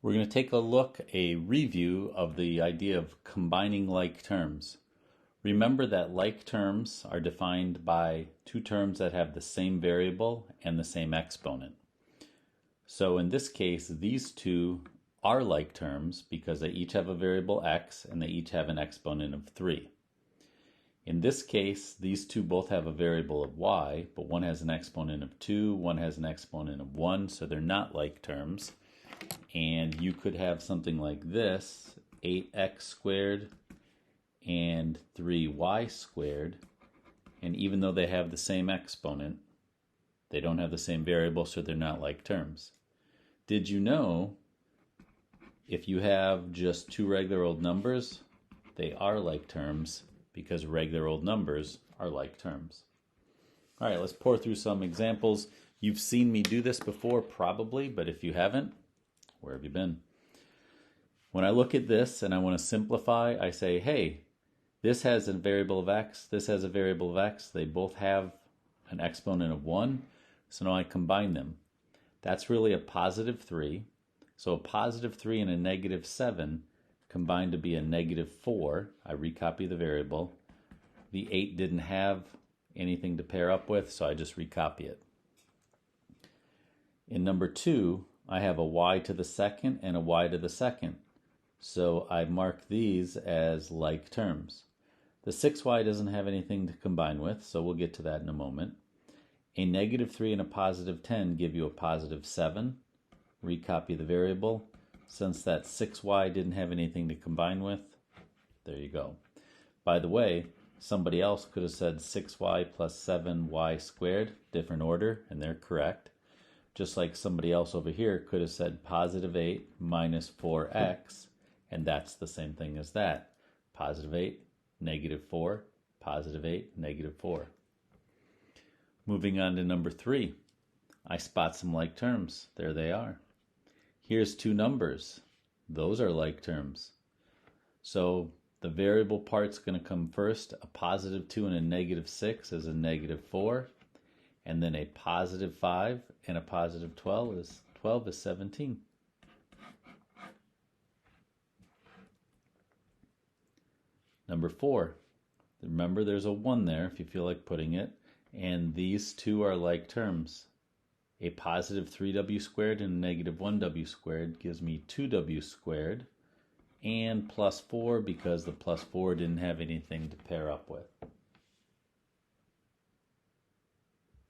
We're going to take a review of the idea of combining like terms. Remember that like terms are defined by two terms that have the same variable and the same exponent. So in this case, these two are like terms because they each have a variable x and they each have an exponent of 3. In this case, these two both have a variable of y, but one has an exponent of 2, one has an exponent of 1, so they're not like terms. And you could have something like this, 8x squared and 3y squared. And even though they have the same exponent, they don't have the same variable, so they're not like terms. Did you know if you have just two regular old numbers, they are like terms because regular old numbers are like terms. All right, let's pour through some examples. You've seen me do this before probably, but if you haven't, where have you been? When I look at this and I want to simplify, I say, hey, this has a variable of x, this has a variable of x. They both have an exponent of 1, so now I combine them. That's really a positive 3. So a positive 3 and a negative 7 combine to be a negative 4. I recopy the variable. The 8 didn't have anything to pair up with, so I just recopy it. In number 2, I have a y to the second and a y to the second. So I mark these as like terms. The 6y doesn't have anything to combine with, so we'll get to that in a moment. A negative 3 and a positive 10 give you a positive 7. Recopy the variable. Since that 6y didn't have anything to combine with, there you go. By the way, somebody else could have said 6y plus 7y squared, different order, and they're correct. Just like somebody else over here could have said positive 8 minus 4x, and that's the same thing as that. Positive 8, negative 4, positive 8, negative 4. Moving on to number 3. I spot some like terms. There they are. Here's two numbers. Those are like terms. So the variable part's going to come first. A positive 2 and a negative 6 is a negative 4. And then a positive 5 and a positive 12 is 17. Number 4. Remember there's a 1 there if you feel like putting it. And these two are like terms. A positive 3w squared and a negative 1w squared gives me 2w squared. And plus 4 because the plus 4 didn't have anything to pair up with.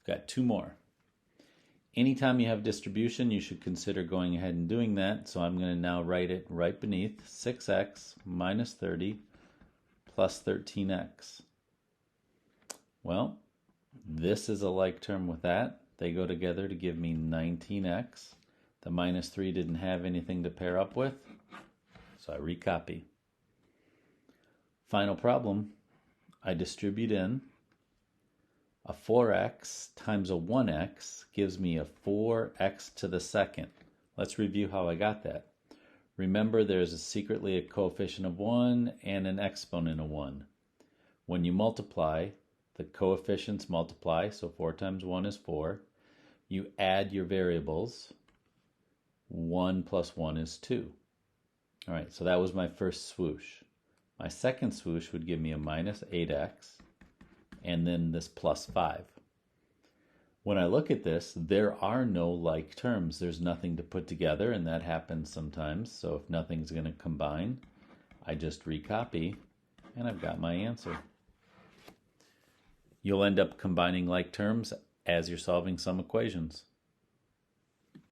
Got two more. Anytime you have distribution, you should consider going ahead and doing that. So I'm going to now write it right beneath 6x minus 30 plus 13x. Well, this is a like term with that. They go together to give me 19x. The minus 3 didn't have anything to pair up with, so I recopy. Final problem, I distribute in. A 4x times a 1x gives me a 4x to the second. Let's review how I got that. Remember, there's secretly a coefficient of 1 and an exponent of 1. When you multiply, the coefficients multiply, so 4 times 1 is 4. You add your variables. 1 plus 1 is 2. All right, so that was my first swoosh. My second swoosh would give me a minus 8x. And then this plus 5. When I look at this, there are no like terms. There's nothing to put together, and that happens sometimes. So if nothing's going to combine, I just recopy, and I've got my answer. You'll end up combining like terms as you're solving some equations.